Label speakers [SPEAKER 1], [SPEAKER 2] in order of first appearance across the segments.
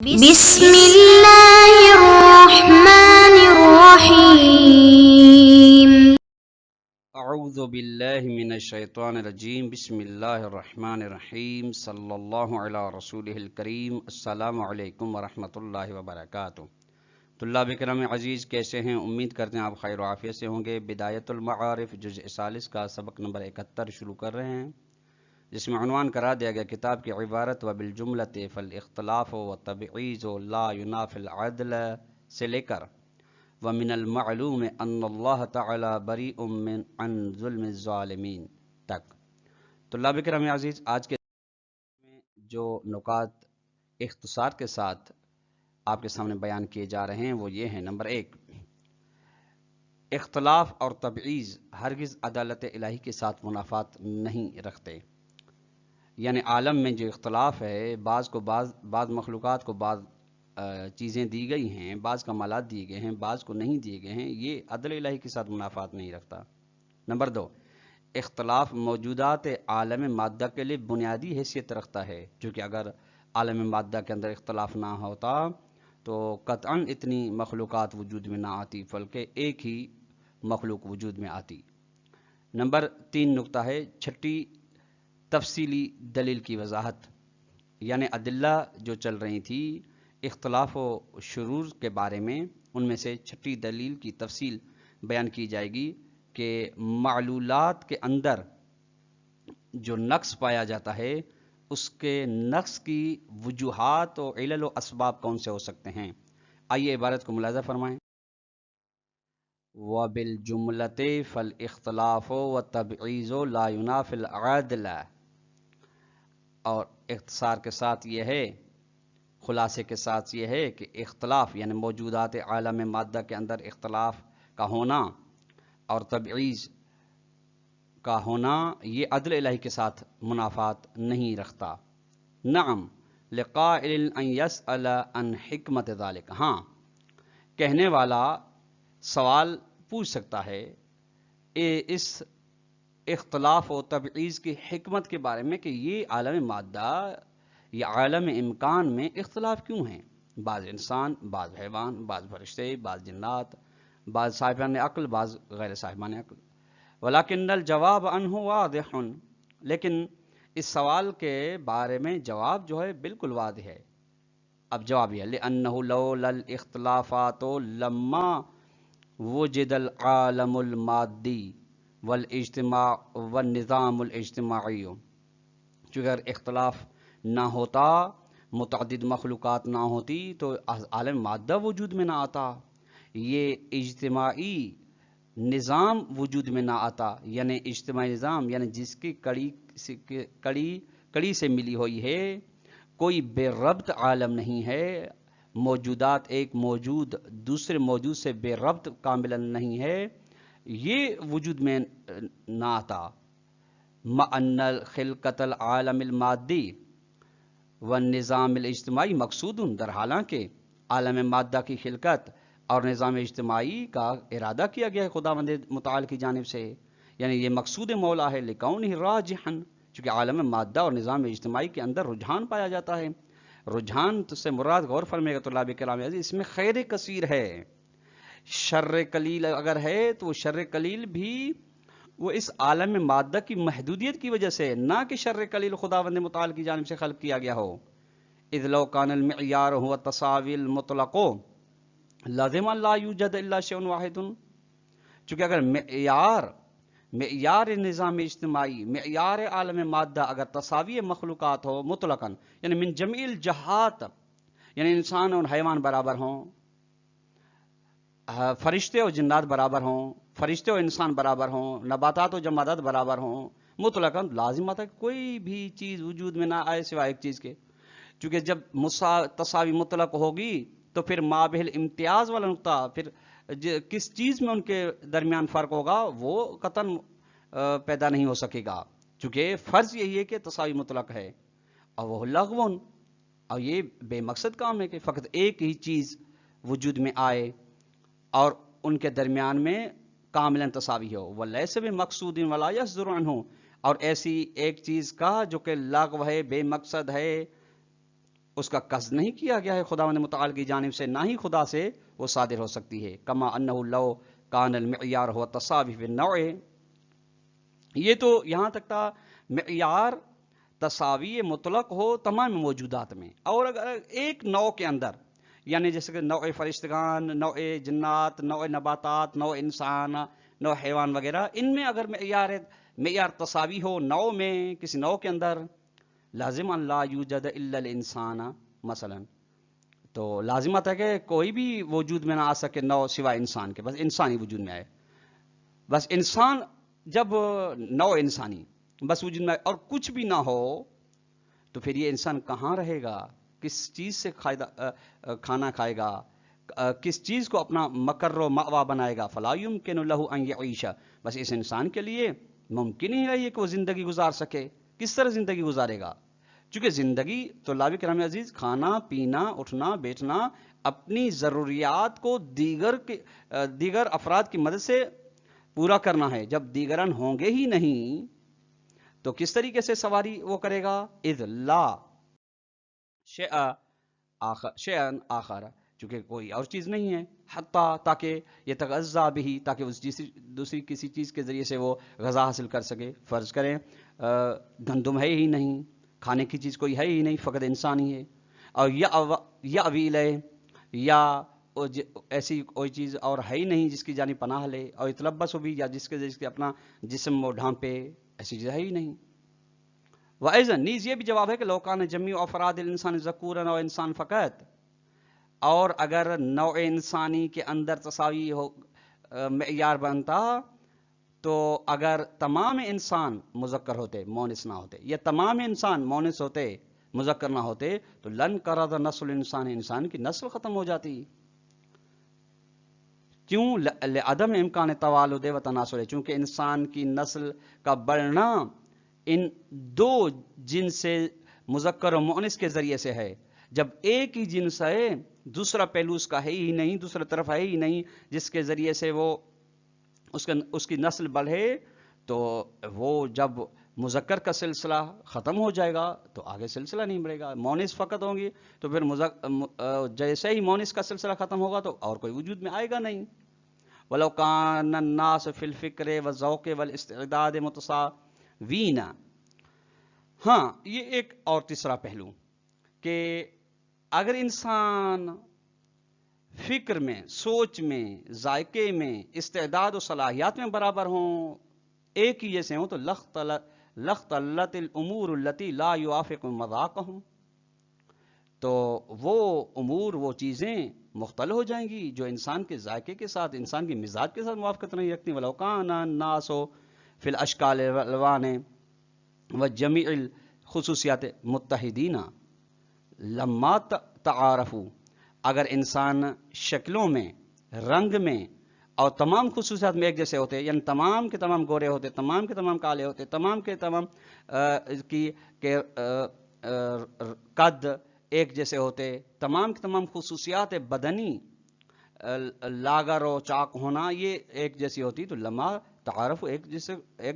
[SPEAKER 1] بسم اللہ الرحمن الرحیم۔
[SPEAKER 2] اعوذ باللہ من الشیطان الرجیم، بسم اللہ الرحمن الرحیم، صلی اللہ علی رسولہ الکریم۔ السلام علیکم ورحمۃ اللہ وبرکاتہ۔ طلاب کرام عزیز، کیسے ہیں؟ امید کرتے ہیں آپ خیر و عافیت سے ہوں گے۔ بدایت المعارف جزء ثالث کا سبق نمبر 71 شروع کر رہے ہیں، جس میں عنوان کرا دیا گیا کتاب کی عبارت وبالجملۃ فالاختلاف والتبعیض لا ینافی العدل سے لے کر وَمِنَ الْمَعْلُومِ أَنَّ اللَّهَ تَعَالَى بَرِيءٌ عَنْ ظُلْمِ الظَّالِمِينَ تک۔ طلاب کرام عزیز، آج کے میں جو نکات اختصار کے ساتھ آپ کے سامنے بیان کیے جا رہے ہیں وہ یہ ہیں۔ نمبر 1، اختلاف اور تبعیض ہرگز عدالت الہی کے ساتھ منافات نہیں رکھتے۔ یعنی عالم میں جو اختلاف ہے، بعض مخلوقات کو بعض چیزیں دی گئی ہیں، بعض کمالات دیے گئے ہیں، بعض کو نہیں دیے گئے ہیں، یہ عدل الہی کے ساتھ منافات نہیں رکھتا۔ نمبر 2، اختلاف موجودات عالم مادہ کے لیے بنیادی حیثیت رکھتا ہے، چونکہ اگر عالم مادہ کے اندر اختلاف نہ ہوتا تو قطعاً اتنی مخلوقات وجود میں نہ آتی، بلکہ ایک ہی مخلوق وجود میں آتی۔ نمبر 3 نقطہ ہے چھٹی تفصیلی دلیل کی وضاحت، یعنی ادلہ جو چل رہی تھی اختلاف و شرور کے بارے میں، ان میں سے چھٹی دلیل کی تفصیل بیان کی جائے گی کہ معلولات کے اندر جو نقص پایا جاتا ہے اس کے نقص کی وجوہات و علل و اسباب کون سے ہو سکتے ہیں۔ آئیے عبارت کو ملاحظہ فرمائیں۔ وَبِالْجُمْلَةِ فَالْإِخْتِلَافُ وَالتَّبْعِيضُ لَا يُنَافِي الْعَدْلَ، اور اختصار کے ساتھ یہ ہے، خلاصے کے ساتھ یہ ہے کہ اختلاف یعنی موجودات عالم مادہ کے اندر اختلاف کا ہونا اور تبعیض کا ہونا یہ عدل الہی کے ساتھ منافات نہیں رکھتا۔ نعم لقائل ان یسأل عن حکمت ذالک، ہاں کہنے والا سوال پوچھ سکتا ہے اس اختلاف و تبعیض کی حکمت کے بارے میں کہ یہ عالم مادہ یا عالم امکان میں اختلاف کیوں ہیں؟ بعض انسان، بعض حیوان، بعض فرشتے، بعض جنات، بعض صاحبان عقل، بعض غیر صاحبان عقل۔ ولیکن الجواب عنہ واضح، لیکن اس سوال کے بارے میں جواب جو ہے بالکل واضح ہے۔ اب جواب یہ لأنہ لولا الاختلافات لما وجد العالم المادی والاجتماع والنظام الاجتماعی، چونکہ اگر اختلاف نہ ہوتا، متعدد مخلوقات نہ ہوتی تو عالم مادہ وجود میں نہ آتا، یہ اجتماعی نظام وجود میں نہ آتا، یعنی اجتماعی نظام یعنی جس کی کڑی سے ملی ہوئی ہے، کوئی بے ربط عالم نہیں ہے، موجودات ایک موجود دوسرے موجود سے بے ربط کاملا نہیں ہے، یہ وجود میں نہ آتا۔ مع ان خلقت العالم المادی والنظام الاجتماعی مقصود، در حالانکہ عالم مادہ کی خلقت اور نظام اجتماعی کا ارادہ کیا گیا ہے خداوند متعال کی جانب سے، یعنی یہ مقصود مولا ہے، لکونہ راجحا، چونکہ عالم مادہ اور نظام اجتماعی کے اندر رجحان پایا جاتا ہے۔ رجحان سے مراد، غور فرمائے گا طلاب کرام عزیز، اس میں خیر کثیر ہے، شر قلیل اگر ہے تو وہ شر قلیل بھی وہ اس عالم مادہ کی محدودیت کی وجہ سے، نہ کہ شر قلیل خداوند متعال کی جانب سے خلق کیا گیا ہو۔ اذ لو کان المعیار هو التساوی المطلق لازم لا یوجد الا شیء واحد، چونکہ اگر معیار نظام اجتماعی، معیار عالم مادہ اگر تساوی مخلوقات ہو مطلقاً، یعنی من جمیع الجہات، یعنی انسان اور حیوان برابر ہوں، فرشتے اور جنات برابر ہوں، فرشتے اور انسان برابر ہوں، نباتات و جمادات برابر ہوں، مطلقاً لازم آتا ہے کوئی بھی چیز وجود میں نہ آئے سوائے ایک چیز کے، چونکہ جب تساوی مطلق ہوگی تو پھر مابہ الامتیاز والا نقطہ، پھر کس چیز میں ان کے درمیان فرق ہوگا وہ قطعاً پیدا نہیں ہو سکے گا، چونکہ فرض یہی ہے کہ تساوی مطلق ہے، اور وہ لغون، اور یہ بے مقصد کام ہے کہ فقط ایک ہی چیز وجود میں آئے اور ان کے درمیان میں کاملاً تساوی ہو۔ وَلَيْسَ بِمَقْصُودٍ وَلَا يَصْدُرُ عَنْهُ، اور ایسی ایک چیز کا جو کہ لغو ہے، بے مقصد ہے، اس کا قصد نہیں کیا گیا ہے خداوند متعال کی جانب سے، نہ ہی خدا سے وہ صادر ہو سکتی ہے۔ کما انہ لو کان المعیار ہوا تصاوی فی النوع، یہ تو یہاں تک تھا معیار تساوی مطلق ہو تمام موجودات میں، اور اگر ایک نوع کے اندر، یعنی جیسے کہ نوع فرشتگان، نوع جنات، نوع نباتات، نوع انسان، نوع حیوان وغیرہ، ان میں اگر معیار تساوی ہو نوع میں، کسی نوع کے اندر، لازم ان لا یوجد الا الانسان مثلا، تو لازمت ہے کہ کوئی بھی وجود میں نہ آ سکے نوع سوائے انسان کے، بس انسانی وجود میں آئے، بس انسان جب نوع انسانی بس وجود میں آئے اور کچھ بھی نہ ہو، تو پھر یہ انسان کہاں رہے گا، کس چیز سے کھانا کھائے گا، کس چیز کو اپنا مقر و مأویٰ بنائے گا؟ فلا یمکن لہ ان یعیش، بس اس انسان کے لیے ممکن ہی نہیں ہے کہ وہ زندگی گزار سکے۔ کس طرح زندگی گزارے گا؟ چونکہ زندگی طلاب کرام عزیز کھانا پینا اٹھنا بیٹھنا، اپنی ضروریات کو دیگر افراد کی مدد سے پورا کرنا ہے۔ جب دیگران ہوں گے ہی نہیں تو کس طریقے سے سواری وہ کرے گا؟ اذ لا شیئا آخر، چونکہ کوئی اور چیز نہیں ہے، حتیٰ تاکہ یہ تغذیٰ بھی، تاکہ اس دوسری کسی چیز کے ذریعے سے وہ غذا حاصل کر سکے۔ فرض کریں گندم ہے ہی نہیں، کھانے کی چیز کوئی ہے ہی نہیں، فقط انسان ہی ہے، اور یا اویلے، یا ایسی کوئی چیز اور ہے ہی نہیں جس کی جانب پناہ لے، اور اتلبس بھی، یا جس کے اپنا جسم وہ ڈھانپے، ایسی چیز ہے ہی نہیں۔ وَأَيْضًا نیز یہ بھی جواب ہے کہ لو کان جمیع افراد الانسان ذکورا و انسان فقط، اور اگر نوع انسانی کے اندر تساوی ہو معیار بنتا، تو اگر تمام انسان مذکر ہوتے مونس نہ ہوتے، یا تمام انسان مونس ہوتے مذکر نہ ہوتے، تو لن قرض نسل انسان کی نسل ختم ہو جاتی۔ کیوں؟ لعدم امکان توالد و تناسل، چونکہ انسان کی نسل کا بڑھنا ان دو جنس سے مذکر و مؤنث کے ذریعے سے ہے۔ جب ایک ہی جنس ہے، دوسرا پہلو اس کا ہے ہی نہیں، دوسرا طرف ہے ہی نہیں جس کے ذریعے سے وہ اس کی نسل بڑھے، تو وہ جب مذکر کا سلسلہ ختم ہو جائے گا تو آگے سلسلہ نہیں بڑھے گا، مونس فقط ہوں گی، تو پھر جیسے ہی مونس کا سلسلہ ختم ہوگا تو اور کوئی وجود میں آئے گا نہیں۔ وَلَوْ كَانَ النَّاسُ فِي الْفِكْرِ وَالذَّوْقِ وَالِاسْتِعْدَادِ مُتَسَاوِينَ، ہاں یہ ایک اور تیسرا پہلو کہ اگر انسان فکر میں، سوچ میں، ذائقے میں، استعداد و صلاحیات میں برابر ہوں، ایک ہی جیسے ہوں، تو لَاخْتَلَّتِ الْأُمُورُ الَّتِي لَا يُوَافِقُ مَذَاقَهُمْ، تو وہ امور، وہ چیزیں مختل ہو جائیں گی جو انسان کے ذائقے کے ساتھ، انسان کے مزاج کے ساتھ موافقت نہیں رکھتی۔ وَلَوْ كَانَ النَّاسُ فِي الْأَشْكَالِ وَالْأَلْوَانِ وَجَمِيعِ الْخُصُوصِيَاتِ مُتَّحِدِينَ لَمَّا تَعَارَفُوا، اگر انسان شکلوں میں، رنگ میں اور تمام خصوصیات میں ایک جیسے ہوتے، یعنی تمام کے تمام گورے ہوتے، تمام کے تمام کالے ہوتے، تمام کے تمام قد ایک جیسے ہوتے، تمام کے تمام خصوصیات بدنی، لاغر و چاق ہونا یہ ایک جیسی ہوتی، تو لمحہ تعارف ایک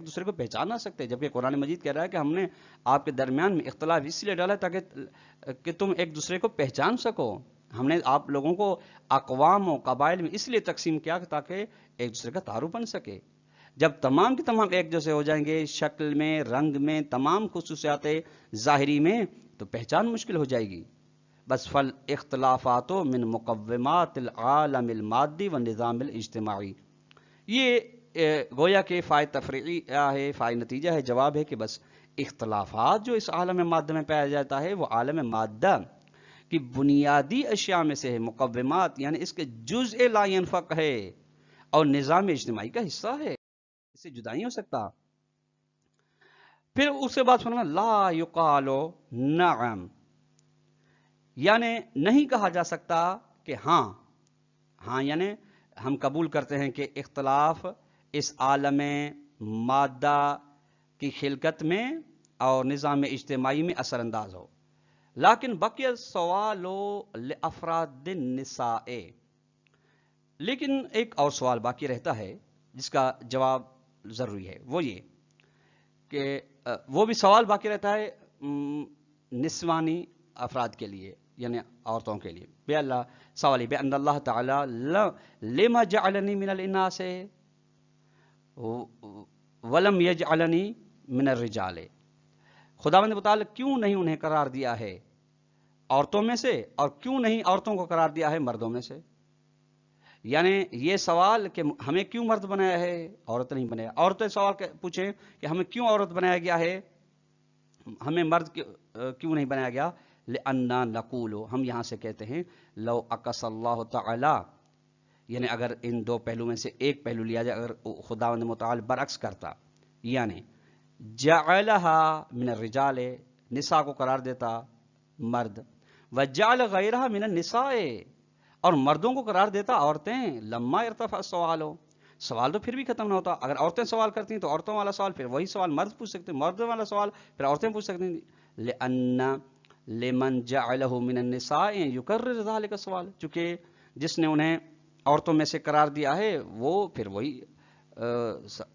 [SPEAKER 2] دوسرے کو پہچان نہ سکتے۔ جبکہ قرآن مجید کہہ رہا ہے کہ ہم نے آپ کے درمیان میں اختلاف اس لیے ڈالا تاکہ تم ایک دوسرے کو پہچان سکو۔ ہم نے آپ لوگوں کو اقوام و قبائل میں اس لیے تقسیم کیا تاکہ ایک دوسرے کا تعارف بن سکے۔ جب تمام کے تمام ایک جیسے ہو جائیں گے، شکل میں، رنگ میں، تمام خصوصیات ظاہری میں، تو پہچان مشکل ہو جائے گی۔ بس فل اختلافات من مقومات العالم المادی و نظام الاجتماعی، یہ گویا کہ فائد تفریعی ہے، فائد نتیجہ ہے، جواب ہے کہ بس اختلافات جو اس عالم مادہ میں پایا جاتا ہے وہ عالم مادہ کی بنیادی اشیاء میں سے ہے، مقومات یعنی اس کے جزء لا ينفک ہے اور نظام اجتماعی کا حصہ ہے، اس سے جدا نہیں ہو سکتا۔ پھر اس کے بعد فرمایا لا یقال نعم، یعنی نہیں کہا جا سکتا کہ ہاں یعنی ہم قبول کرتے ہیں کہ اختلاف اس عالم مادہ کی خلقت میں اور نظام اجتماعی میں اثر انداز ہو، لیکن بقی سوال لافراد النساء، لیکن ایک اور سوال باقی رہتا ہے جس کا جواب ضروری ہے، وہ یہ کہ وہ بھی سوال باقی رہتا ہے نسوانی افراد کے لیے یعنی عورتوں کے لیے. بے اللہ سوالی بے ان اللہ تعالی لما جعلنی من الاناس ولم یجعلنی من الرجال. خداوند متعال کیوں نہیں انہیں قرار دیا ہے عورتوں میں سے اور کیوں نہیں عورتوں کو قرار دیا ہے مردوں میں سے. یعنی یہ سوال کہ ہمیں کیوں مرد بنایا ہے عورت نہیں بنایا. عورتیں سوال پوچھیں کہ ہمیں کیوں عورت بنایا گیا ہے ہمیں مرد کیوں نہیں بنایا گیا. لأننا نقول ہم یہاں سے کہتے ہیں لو اقص اللہ تعالی یعنی اگر ان دو پہلو میں سے ایک پہلو لیا جائے اگر خداوند متعال برعکس کرتا یعنی جعلها من الرجال نساء کو قرار دیتا مرد وجعل غیرها من النساء اور مردوں کو قرار دیتا عورتیں لما ارتفع السوال سوال تو پھر بھی ختم نہ ہوتا. اگر عورتیں سوال کرتی ہیں تو عورتوں والا سوال پھر وہی سوال مرد پوچھ سکتے ہیں مردوں والا سوال پھر عورتیں پوچھ سکتی ہیں. لأن لمن جعله من النساء يكرر ذلك السوال چونکہ جس نے انہیں عورتوں میں سے قرار دیا ہے وہ پھر وہی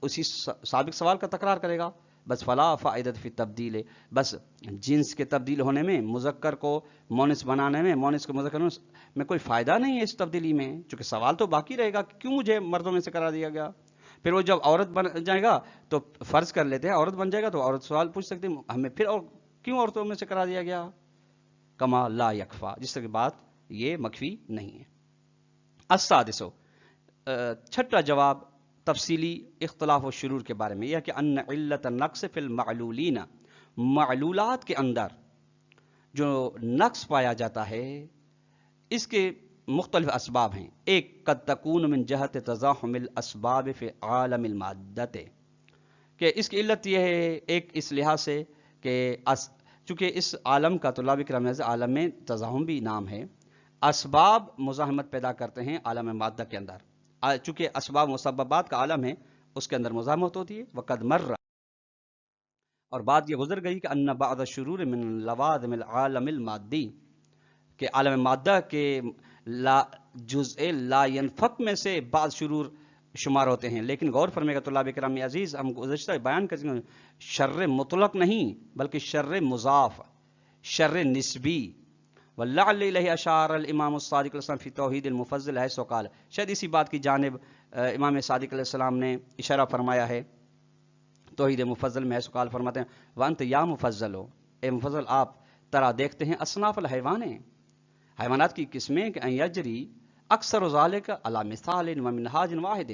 [SPEAKER 2] اسی سابق سوال کا تکرار کرے گا. بس فلا فائدت فی تبدیل بس جنس کے تبدیل ہونے میں مذکر کو مونس بنانے میں مونس کو مذکر میں کوئی فائدہ نہیں ہے اس تبدیلی میں چونکہ سوال تو باقی رہے گا کیوں مجھے مردوں میں سے قرار دیا گیا. پھر وہ جب عورت بن جائے گا تو فرض کر لیتے ہیں عورت بن جائے گا تو عورت سوال پوچھ سکتی ہمیں پھر اور کیوں عورتوں میں سے قرار دیا گیا کما لا یکفا جس طرح کی بات یہ مخفی نہیں ہے. السادس چھٹا جواب تفصیلی اختلاف و شرور کے بارے میں یہ کہ ان علت نقص فی المعلولین معلولات کے اندر جو نقص پایا جاتا ہے اس کے مختلف اسباب ہیں. ایک قد تکون من جہت تزاحم الاسباب فی عالم المادت کہ اس کی علت یہ ہے ایک اس لحاظ سے کہ چونکہ اس عالم کا طلاب کرام عالم میں تزاحم بھی نام ہے اسباب مزاحمت پیدا کرتے ہیں عالم مادہ کے اندر چونکہ اسباب مسببات کا عالم ہے اس کے اندر مزاحمت ہوتی ہے. وقد مر اور بات یہ گزر گئی کہ ان بعض الشرور من لوازم العالم المادی کہ عالم مادہ کے جزء لا ينفک میں سے بعض شرور شمار ہوتے ہیں. لیکن غور فرمائے گا طلاب کرام عزیز ہم گزشتہ بیان کریں گے شر مطلق نہیں بلکہ شر مضاف شر نسبی واللعل الیہ اشار الامام الصادق علیہ السلام فی توحید المفضل ہے سوقال شاید اسی بات کی جانب امام صادق علیہ السلام نے اشارہ فرمایا ہے. توحید مفضل میں ہے سوقال فرماتے ہیں وانت یا مفضل ہو اے مفضل آپ ترا دیکھتے ہیں اصناف الحیوان حیوانات کی قسمیں کہ ان یجری اکثر ذالک علی مثال و منہاج واحد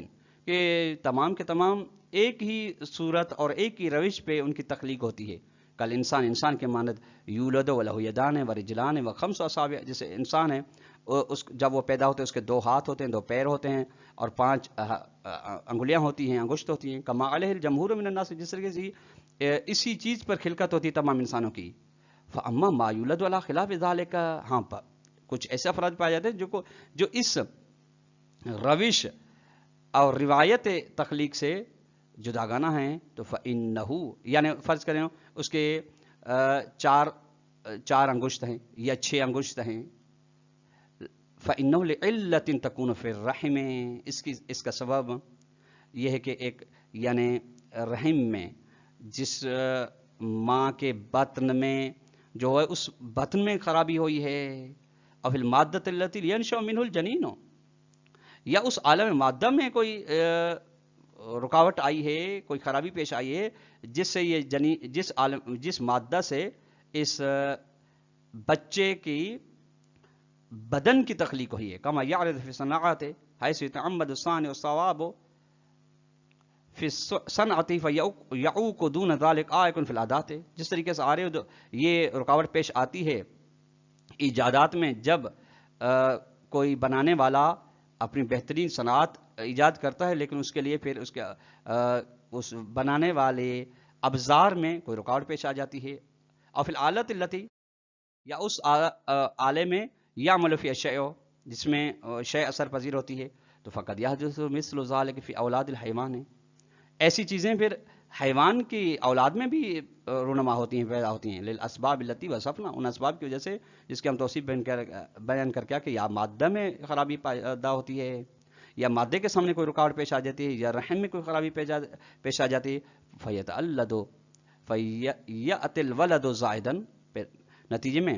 [SPEAKER 2] کہ تمام کے تمام ایک ہی صورت اور ایک ہی روش پہ ان کی تخلیق ہوتی ہے. کل انسان کے مانند یولد و لہو یدان و رجلان و خمس اصابع جیسے انسان ہے جب وہ پیدا ہوتے ہیں اس کے 2 ہاتھ ہوتے ہیں 2 پیر ہوتے ہیں اور 5 انگلیاں ہوتی ہیں انگشت ہوتی ہیں. کما علیہ الجمہور من الناس جس طریقے سے اسی چیز پر خلقت ہوتی ہے تمام انسانوں کی. فاما ما یولد علی خلاف ذالک ہاں کچھ ایسے افراد پائے جاتے ہیں جو اس روش اور روایت تخلیق سے جداگانہ ہیں. تو فإنہ یعنی فرض کریں اس کے 4 انگشت ہیں یا 6 انگشت ہیں. فإنہ لعلۃ تکون فی الرحم اس کا سبب یہ ہے کہ ایک یعنی رحم میں جس ماں کے بطن میں جو ہے اس بطن میں خرابی ہوئی ہے اور فی المادۃ التی ینشأ منہ الجنین یا اس عالم مادہ میں کوئی رکاوٹ آئی ہے کوئی خرابی پیش آئی ہے جس سے یہ جس مادہ سے اس بچے کی بدن کی تخلیق ہوئی ہے. کما یعرض فی صناعت حیث یتعمد الصانع الصواب فی صنعت فیعوق دون ذلک عائق فی العادات جس طریقے سے یہ رکاوٹ پیش آتی ہے ایجادات میں جب کوئی بنانے والا اپنی بہترین صنعت ایجاد کرتا ہے لیکن اس کے لیے پھر اس بنانے والے ابزار میں کوئی رکاوٹ پیش آ جاتی ہے. اور فی الآلۃ التی یا اس آلے میں یعمل فی الشیء جس میں شیء اثر پذیر ہوتی ہے. تو فقد یحدث مثل ذلک فی اولاد الحیوان ایسی چیزیں پھر حیوان کی اولاد میں بھی رونما ہوتی ہیں پیدا ہوتی ہیں. للاسباب التی وصفنا ان اسباب کی وجہ سے جس کے ہم توصیف بیان کر کے کہ یا مادہ میں خرابی پیدا ہوتی ہے یا مادے کے سامنے کوئی رکاوٹ پیش آ جاتی ہے یا رحم میں کوئی خرابی پیش آ جاتی ہے. فیتعلد فیأتی الولد زائدا نتیجے میں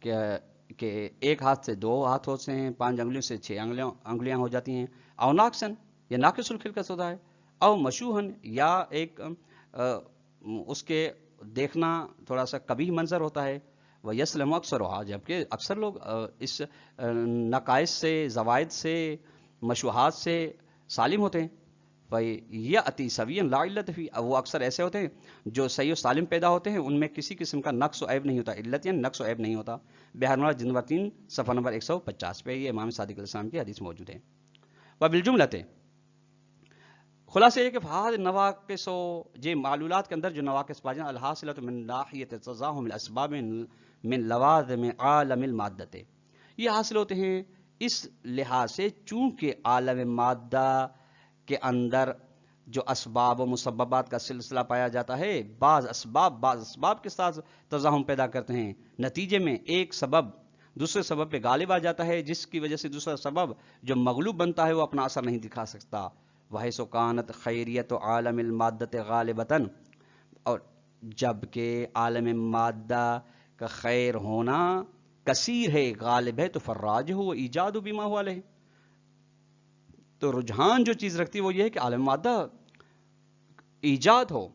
[SPEAKER 2] کہ ایک ہاتھ سے 2 ہاتھ ہوتے ہیں، 5 انگلیوں سے 6 انگلیاں ہو جاتی ہیں، او ناقصن یا ناقص الخلقت ہوتا ہے، او مشوہن یا ایک اس کے دیکھنا تھوڑا سا کبھی منظر ہوتا ہے، وہ یسلم اکثر ہوا، جبکہ اکثر لوگ اس نقائص سے، زوائد سے، مشوہات سے سالم ہوتے ہیں. یہ اتی سوین لا علت فی، وہ اکثر ایسے ہوتے ہیں جو صحیح و سالم پیدا ہوتے ہیں، ان میں کسی قسم کا نقص و عیب نہیں ہوتا، علت یعنی نقص و عیب نہیں ہوتا. بہرحال جلد 3 صفحہ نمبر 150 پہ یہ امام صادق علیہ السلام کی حدیث موجود ہے. وبالجملۃ خلاصہ یہ کہ فہاد نواقص و یہ معلولات کے اندر جو نواقص پائے جائیں الحاصلۃ من ناحیت تزاحم الاسباب من لوازم عالم المادت، یہ حاصل ہوتے ہیں اس لحاظ سے چونکہ عالم مادہ کے اندر جو اسباب و مسببات کا سلسلہ پایا جاتا ہے، بعض اسباب کے ساتھ تزاحم پیدا کرتے ہیں، نتیجے میں ایک سبب دوسرے سبب پہ غالب آ جاتا ہے، جس کی وجہ سے دوسرا سبب جو مغلوب بنتا ہے وہ اپنا اثر نہیں دکھا سکتا. وحیث کانت خیریت عالم المادت غالبتاً، اور جب کہ عالم مادہ کا خیر ہونا کثیر ہے، غالب ہے، تو فراج ہو ایجاد بما ہوا علیہ، تو رجحان جو چیز رکھتی ہے وہ یہ ہے کہ عالم مادہ ایجاد ہو،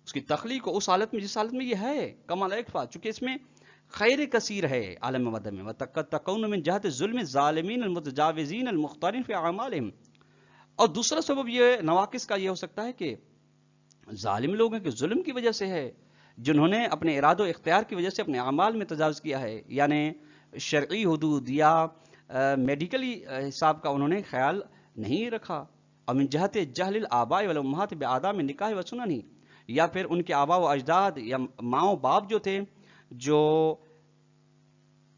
[SPEAKER 2] اس کی تخلیق ہو اس حالت میں جس حالت میں یہ ہے کمال اکفا، چونکہ اس میں خیر کثیر ہے عالم مادہ میں. وتکون من جہت ظلم الظالمین المتجاوزین المختارین فی اعمالہم، اور دوسرا سبب یہ نواقص کا یہ ہو سکتا ہے کہ ظالم لوگوں کے ظلم کی وجہ سے ہے، جنہوں نے اپنے اراد و اختیار کی وجہ سے اپنے اعمال میں تجاوز کیا ہے، یعنی شرعی حدود یا میڈیکلی حساب کا انہوں نے خیال نہیں رکھا. اور من جہت جہل الآباء والامہات بآداب نکاح و سنن، یا پھر ان کے آبا و اجداد یا ماں و باپ جو تھے، جو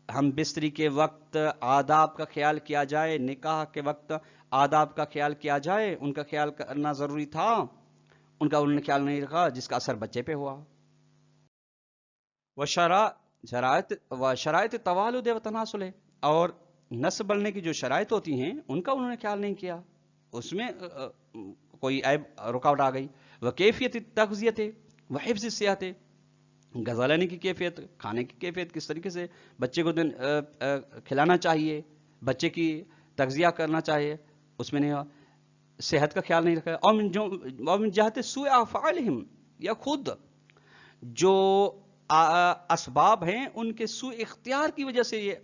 [SPEAKER 2] ہم بستری کے وقت آداب کا خیال کیا جائے، نکاح کے وقت آداب کا خیال کیا جائے، ان کا خیال کرنا ضروری تھا، ان کا انہوں نے خیال نہیں رکھا، جس کا اثر بچے پہ ہوا. شرائط توالد و تناسل، اور نسل بڑھنے کی جو شرائط ہوتی ہیں ان کا انہوں نے خیال نہیں کیا، اس میں کوئی عیب رکاوٹ آ گئی. وہ کیفیت تغذیت و حفظ صحت، غذا لینے کی کیفیت، کھانے کی کیفیت، کس طریقے سے بچے کو کھلانا چاہیے، بچے کی تغذیہ کرنا چاہیے، اس میں نہیں ہوا، صحت کا خیال نہیں رکھا. اور من جہت سوء افعالہم، یا خود جو اسباب ہیں ان کے سوء اختیار کی وجہ سے یہ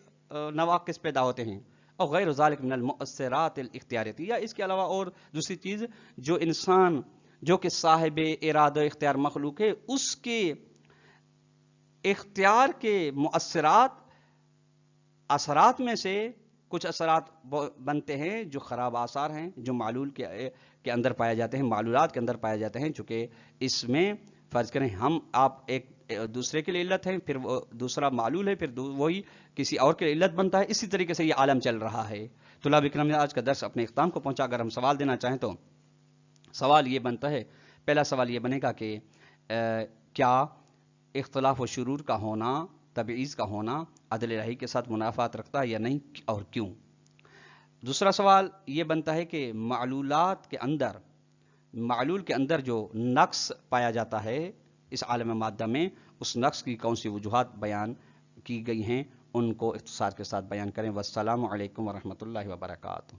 [SPEAKER 2] نواقص پیدا ہوتے ہیں. اور غیر ذالک من المؤثرات الاختیاریت، یا اس کے علاوہ اور دوسری چیز جو انسان جو کہ صاحب ارادہ اختیار مخلوق ہے، اس کے اختیار کے مؤثرات اثرات میں سے کچھ اثرات بنتے ہیں جو خراب آثار ہیں، جو معلول کے اندر پائے جاتے ہیں، معلولات کے اندر پائے جاتے ہیں، چونکہ اس میں فرض کریں ہم آپ ایک دوسرے کے لیے علت ہیں، پھر وہ دوسرا معلول ہے، پھر وہی کسی اور کے علت بنتا ہے. اسی طریقے سے یہ عالم چل رہا ہے. طلاب اکرام نے آج کا درس اپنے اختتام کو پہنچا. اگر ہم سوال دینا چاہیں تو سوال یہ بنتا ہے، پہلا سوال یہ بنے گا کہ کیا اختلاف و شرور کا ہونا، تبعیض کا ہونا عدل الہی کے ساتھ منافات رکھتا ہے یا نہیں، اور کیوں. دوسرا سوال یہ بنتا ہے کہ معلول کے اندر جو نقص پایا جاتا ہے اس عالم مادہ میں، اس نقص کی کون سی وجوہات بیان کی گئی ہیں، ان کو اختصار کے ساتھ بیان کریں. والسلام علیکم ورحمۃ اللہ وبرکاتہ.